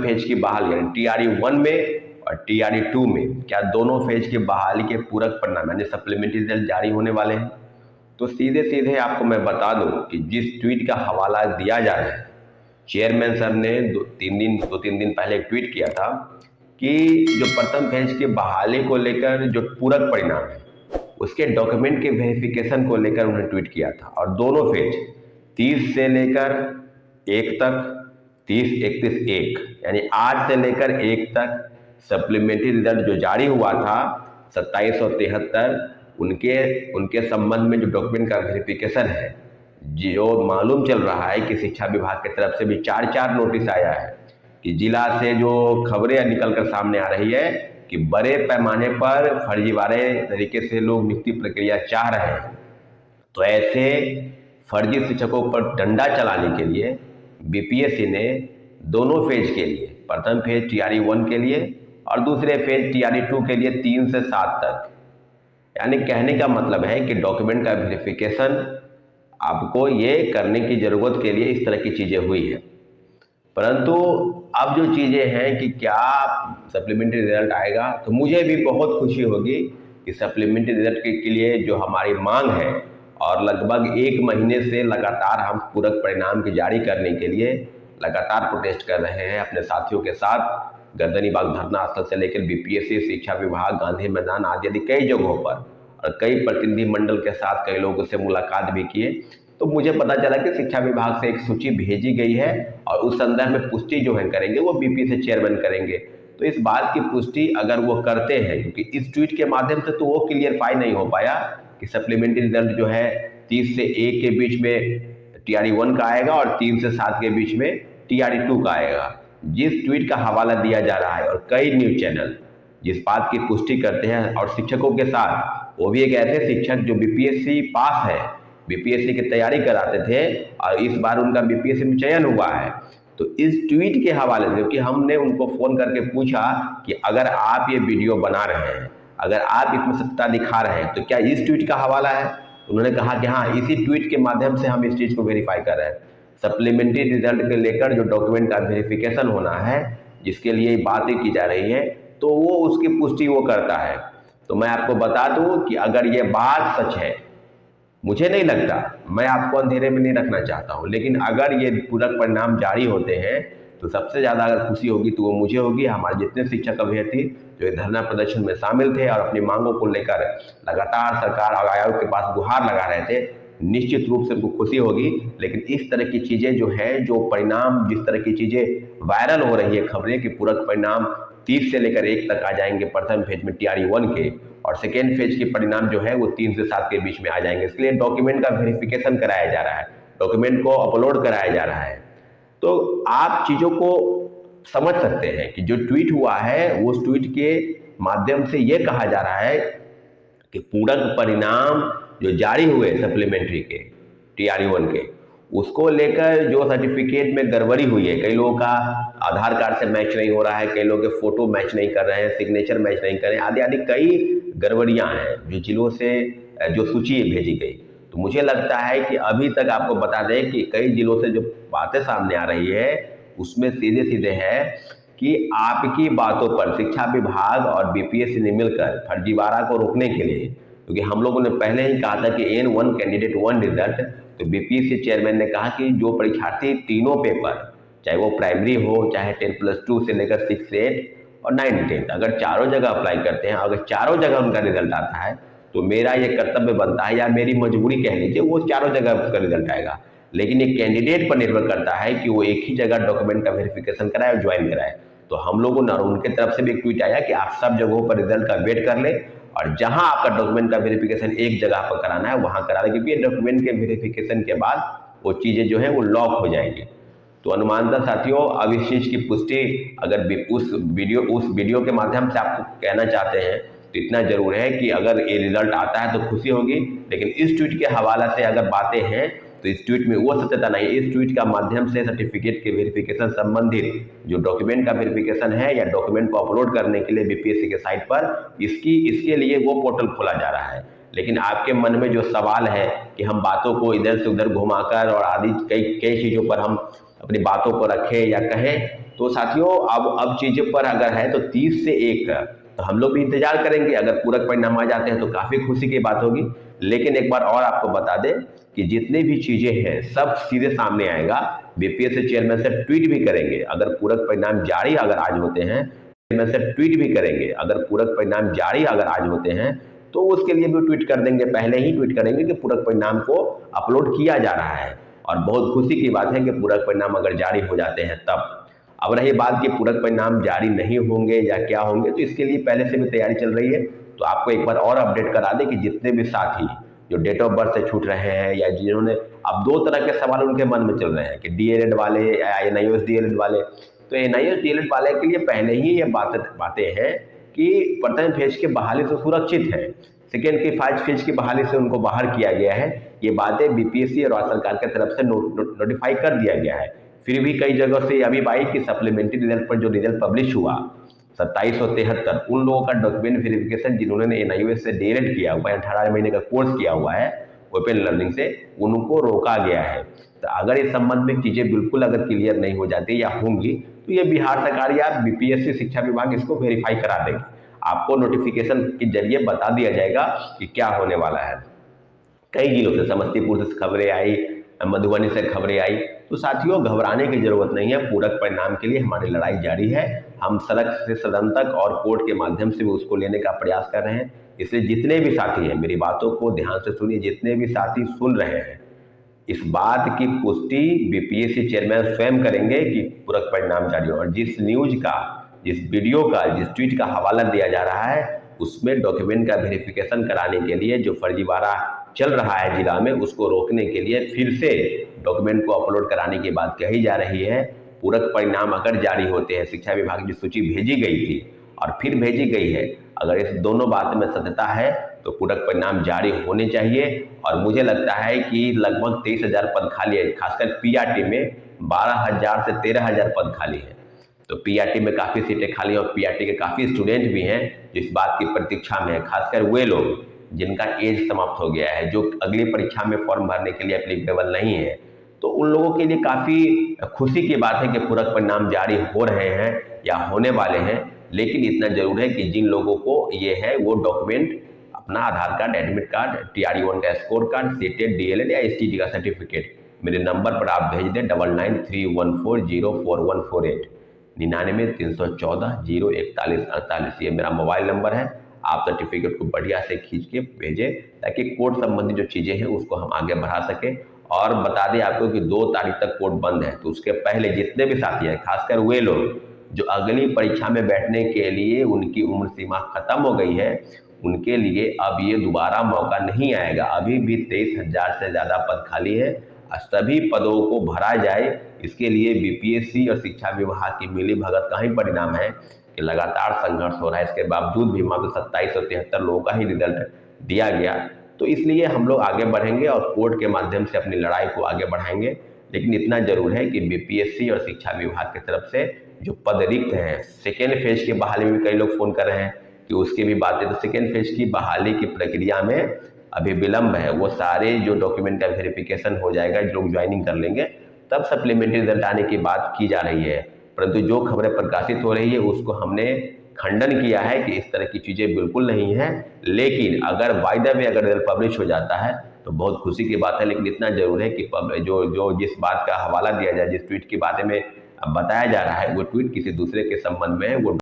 Phase की बहाली यानी TRE-1 में और TRE-2 में क्या दोनों फेज की बहाली के पूरक परिणाम यानी सप्लीमेंट्री रिजल्ट जारी होने वाले हैं। तो सीधे सीधे आपको मैं बता दूं कि जिस ट्वीट का हवाला दिया जा रहा है, चेयरमैन सर ने दो तीन दिन पहले एक ट्वीट किया था कि जो प्रथम फेज की बहाली को लेकर जो पूरक परिणाम है उसके डॉक्यूमेंट के वेरिफिकेशन को लेकर उन्होंने ट्वीट किया था और दोनों फेज 30 से लेकर 1 तक 30-31-1 यानी 8 से लेकर 1 तक सप्लीमेंट्री रिजल्ट जो जारी हुआ था 2773 उनके संबंध में जो डॉक्यूमेंट का वेरिफिकेशन है, जो मालूम चल रहा है कि शिक्षा विभाग की तरफ से भी 4 नोटिस आया है कि जिला से जो खबरें निकलकर सामने आ रही है कि बड़े पैमाने पर फर्जीवाड़े तरीके से लोग नियुक्ति प्रक्रिया चाह रहे हैं। तो ऐसे फर्जी शिक्षकों पर डंडा चलाने के लिए बीपीएससी ने दोनों फेज के लिए, प्रथम फेज TRE-1 के लिए और दूसरे फेज TRE-2 के लिए 3 से 7 तक, यानी कहने का मतलब है कि डॉक्यूमेंट का वेरिफिकेशन आपको ये करने की ज़रूरत के लिए इस तरह की चीज़ें हुई है। परंतु अब जो चीज़ें हैं कि क्या सप्लीमेंट्री रिजल्ट आएगा, तो मुझे भी बहुत खुशी होगी कि सप्लीमेंट्री रिजल्ट के लिए जो हमारी मांग है और लगभग 1 महीने से लगातार हम पूरक परिणाम की जारी करने के लिए लगातार प्रोटेस्ट कर रहे हैं अपने साथियों के साथ, गर्दनी बाग धरना स्थल से लेकर बीपीएससी, शिक्षा विभाग, गांधी मैदान आदि कई जगहों पर और कई प्रतिनिधि मंडल के साथ कई लोगों से मुलाकात भी किए। तो मुझे पता चला कि शिक्षा विभाग से एक सूची भेजी गई है और उस संदर्भ में पुष्टि जो है करेंगे वो बीपीएससी चेयरमैन करेंगे। तो इस बात की पुष्टि अगर वो करते हैं, क्योंकि इस ट्वीट के माध्यम से तो वो क्लियरफाई नहीं हो पाया कि सप्लीमेंट्री रिजल्ट जो है 30 से 1 के बीच में TRE-1 का आएगा और 3 से 7 के बीच में TRE-2 का आएगा। जिस ट्वीट का हवाला दिया जा रहा है और कई न्यूज चैनल जिस बात की पुष्टि करते हैं और शिक्षकों के साथ, वो भी एक ऐसे शिक्षक जो बीपीएससी पास है, बीपीएससी की तैयारी कराते थे और इस बार उनका बीपीएससी में चयन हुआ है। तो इस ट्वीट के हवाले से, क्योंकि हमने उनको फ़ोन करके पूछा कि अगर आप ये वीडियो बना रहे हैं, अगर आप इसमें सत्ता दिखा रहे हैं, तो क्या इस ट्वीट का हवाला है? उन्होंने कहा कि हाँ, इसी ट्वीट के माध्यम से हम इस चीज़ को वेरीफाई कर रहे हैं। सप्लीमेंट्री रिजल्ट के लेकर जो डॉक्यूमेंट का वेरिफिकेशन होना है, जिसके लिए बातें की जा रही है, तो वो उसकी पुष्टि वो करता है। तो मैं आपको बता दूं कि अगर ये बात सच है, मुझे नहीं लगता, मैं आपको अंधेरे में नहीं रखना चाहता हूं, लेकिन अगर ये पूरक परिणाम जारी होते हैं तो सबसे ज़्यादा अगर खुशी होगी तो वो मुझे होगी। हमारे जितने शिक्षक अभ्यर्थी जो इस धरना प्रदर्शन में शामिल थे और अपनी मांगों को लेकर लगातार सरकार और आयोग के पास गुहार लगा रहे थे, निश्चित रूप से उनको खुशी होगी। लेकिन इस तरह की चीज़ें जो है, जो परिणाम, जिस तरह की चीज़ें वायरल हो रही है खबरें कि पूरक परिणाम 30 से लेकर 1 तक आ जाएंगे प्रथम फेज में TRE-1 के, और सेकेंड फेज के परिणाम जो है वो 3 से 7 के बीच में आ जाएंगे। इसके लिए डॉक्यूमेंट का वेरिफिकेशन कराया जा रहा है, डॉक्यूमेंट को अपलोड कराया जा रहा है। तो आप चीज़ों को समझ सकते हैं कि जो ट्वीट हुआ है उस ट्वीट के माध्यम से ये कहा जा रहा है कि पूरक परिणाम जो जारी हुए सप्लीमेंट्री के TRE-1 के, उसको लेकर जो सर्टिफिकेट में गड़बड़ी हुई है, कई लोगों का आधार कार्ड से मैच नहीं हो रहा है, कई लोगों के फोटो मैच नहीं कर रहे हैं, सिग्नेचर मैच नहीं कर रहे हैं, आदि आदि कई गड़बड़ियां हैं जो जिलों से जो सूची भेजी गई। तो मुझे लगता है कि अभी तक आपको बता दें कि कई जिलों से जो बातें सामने आ रही है उसमें सीधे सीधे है कि आपकी बातों पर शिक्षा विभाग और बीपीएससी ने मिलकर फर्जीवाड़ा को रोकने के लिए, क्योंकि हम लोगों ने पहले ही कहा था कि N1 कैंडिडेट 1 रिजल्ट, तो बीपीएससी चेयरमैन ने कहा कि जो परीक्षार्थी तीनों पेपर, चाहे वो प्राइमरी हो, चाहे 10+2 से लेकर 6 से 8 और 9 10, अगर चारों जगह अप्लाई करते हैं, अगर चारों जगह उनका रिजल्ट आता है, तो मेरा ये कर्तव्य बनता है या मेरी मजबूरी कह लीजिए, वो चारों जगह उसका रिजल्ट आएगा। लेकिन ये कैंडिडेट पर निर्भर करता है कि वो एक ही जगह डॉक्यूमेंट का वेरिफिकेशन कराए और ज्वाइन कराए। तो हम लोगों ने, उनके तरफ से भी एक ट्वीट आया कि आप सब जगहों पर रिजल्ट का वेट कर लें और जहां आपका डॉक्यूमेंट का वेरिफिकेशन एक जगह पर कराना है वहां करा लें, क्योंकि डॉक्यूमेंट के वेरिफिकेशन के बाद वो चीज़ें जो है वो लॉक हो जाएंगी। तो अनुमानतः साथियों, अब इस चीज़ की पुष्टि अगर उस वीडियो के माध्यम से आपको कहना चाहते हैं तो इतना जरूर है कि अगर ये रिजल्ट आता है तो खुशी होगी, लेकिन इस ट्वीट के हवाला से अगर बातें हैं तो इस ट्वीट में वो सत्यता नहीं। इस ट्वीट का माध्यम से सर्टिफिकेट के वेरिफिकेशन संबंधित जो डॉक्यूमेंट का वेरिफिकेशन है या डॉक्यूमेंट को अपलोड करने के लिए बीपीएससी के साइट पर इसके लिए वो पोर्टल खोला जा रहा है। लेकिन आपके मन में जो सवाल है कि हम बातों को इधर से उधर घुमाकर और आदि कई चीज़ों पर हम अपनी बातों को रखें या कहें, तो साथियों अब चीज़ों पर अगर है तो 30 से 1 तो हम लोग भी इंतजार करेंगे। अगर पूरक परिणाम आ जाते हैं तो काफ़ी खुशी की बात होगी। लेकिन एक बार और आपको बता दें कि जितने भी चीज़ें हैं सब सीधे सामने आएगा। बीपीएससी चेयरमैन से ट्वीट भी करेंगे अगर पूरक परिणाम जारी अगर आज होते हैं, चेयरमैन से ट्वीट भी करेंगे अगर पूरक परिणाम जारी अगर आज होते हैं तो उसके लिए भी ट्वीट कर देंगे, पहले ही ट्वीट करेंगे कि पूरक परिणाम को अपलोड किया जा रहा है। और बहुत खुशी की बात है कि पूरक परिणाम अगर जारी हो जाते हैं तब। अब रही बात कि पूरक परिणाम जारी नहीं होंगे या क्या होंगे, तो इसके लिए पहले से भी तैयारी चल रही है। तो आपको एक बार और अपडेट करा दें कि जितने भी साथी जो डेट ऑफ बर्थ से छूट रहे हैं या जिन्होंने, अब 2 तरह के सवाल उनके मन में चल रहे हैं कि डीएलएड वाले या एनआईओएस डीएलएड वाले। तो एनआईओएस डीएलएड वाले के लिए पहले ही ये बातें हैं कि प्रथम फेज की बहाली से सुरक्षित है, सेकेंड की 5 फेज की बहाली से उनको बाहर किया गया है। ये बातें बीपीएससी और राज्य सरकार की तरफ से नोटिफाई कर दिया गया है। फिर भी कई जगह से अभी आई कि सप्लीमेंट्री रिजल्ट पर जो रिजल्ट पब्लिश हुआ 2773, उन लोगों का डॉक्यूमेंट वेरिफिकेशन जिन्होंने एनआईओएस से डीएलएड किया हुआ है, 18 महीने का कोर्स किया हुआ है ओपन लर्निंग से, उनको रोका गया है। तो अगर इस संबंध में चीज़ें बिल्कुल अगर क्लियर नहीं हो जाती या होंगी तो ये बिहार सरकार या बीपीएससी शिक्षा विभाग इसको वेरीफाई करा देगी। आपको नोटिफिकेशन के जरिए बता दिया जाएगा कि क्या होने वाला है। कई जिलों से, समस्तीपुर से खबरें आई, मधुबनी से खबरें आई। तो साथियों घबराने की जरूरत नहीं है, पूरक परिणाम के लिए हमारी लड़ाई जारी है। हम सड़क से सदन तक और कोर्ट के माध्यम से भी उसको लेने का प्रयास कर रहे हैं। इसलिए जितने भी साथी हैं मेरी बातों को ध्यान से सुनिए, जितने भी साथी सुन रहे हैं, इस बात की पुष्टि बीपीएससी चेयरमैन स्वयं करेंगे कि पूरक परिणाम जारी हो। और जिस न्यूज का, जिस वीडियो का, जिस ट्वीट का हवाला दिया जा रहा है उसमें डॉक्यूमेंट का वेरिफिकेशन कराने के लिए जो फर्जीवाड़ा चल रहा है जिला में, उसको रोकने के लिए फिर से डॉक्यूमेंट को अपलोड कराने की बात कही जा रही है। पूरक परिणाम अगर जारी होते हैं, शिक्षा विभाग की सूची भेजी गई थी और फिर भेजी गई है, अगर इस दोनों बात में सत्यता है तो पूरक परिणाम जारी होने चाहिए। और मुझे लगता है कि लगभग 23,000 पद खाली है, खासकर पीआरटी में 12,000 से 13,000 पद खाली है। तो पीआरटी में काफ़ी सीटें खाली हैं और पीआरटी के काफ़ी स्टूडेंट भी हैं जो इस बात की प्रतीक्षा में है, खासकर वे लोग जिनका एज समाप्त हो गया है, जो अगली परीक्षा में फॉर्म भरने के लिए एप्लीकेबल नहीं है। तो उन लोगों के लिए काफ़ी खुशी की बात है कि पूरक परिणाम जारी हो रहे हैं या होने वाले हैं। लेकिन इतना जरूर है कि जिन लोगों को ये है वो डॉक्यूमेंट, अपना आधार कार्ड, एडमिट कार्ड, TRE1 का स्कोर कार्ड, सीटेट, डीएलएड या STD का सर्टिफिकेट मेरे नंबर पर आप भेज दें 9931404148 9931404148। ये मेरा मोबाइल नंबर है। आप सर्टिफिकेट को बढ़िया से खींच के भेजें ताकि कोर्ट संबंधी जो चीज़ें हैं उसको हम आगे बढ़ा सकें। और बता दें आपको कि 2 तारीख तक कोर्ट बंद है, तो उसके पहले जितने भी साथी हैं, खासकर वे लोग जो अगली परीक्षा में बैठने के लिए उनकी उम्र सीमा खत्म हो गई है, उनके लिए अब ये दोबारा मौका नहीं आएगा। अभी भी 23,000 से ज़्यादा पद खाली है, सभी पदों को भरा जाए। इसके लिए बीपीएससी और शिक्षा विभाग की मिली भगत का ही परिणाम है कि लगातार संघर्ष हो रहा है। इसके बावजूद भी मात्र 2773 लोगों का ही रिजल्ट दिया गया। तो इसलिए हम लोग आगे बढ़ेंगे और कोर्ट के माध्यम से अपनी लड़ाई को आगे बढ़ाएंगे। लेकिन इतना जरूर है कि बीपीएससी और शिक्षा विभाग की तरफ से जो पद रिक्त हैं, सेकेंड फेज की बहाली में भी कई लोग फोन कर रहे हैं कि उसकी भी बातें, तो सेकेंड फेज की बहाली की प्रक्रिया में अभी विलंब है। वो सारे जो डॉक्यूमेंट का वेरिफिकेशन हो जाएगा, लोग ज्वाइनिंग कर लेंगे, तब सप्लीमेंट्री रिजल्ट आने की बात की जा रही है। परंतु जो खबरें प्रकाशित हो रही है उसको हमने खंडन किया है कि इस तरह की चीज़ें बिल्कुल नहीं है। लेकिन अगर बाय द वे अगर रिजल्ट पब्लिश हो जाता है तो बहुत खुशी की बात है। लेकिन इतना जरूर है कि जो जिस बात का हवाला दिया जाए, जिस ट्वीट के बारे में बताया जा रहा है, वो ट्वीट किसी दूसरे के संबंध में है, वो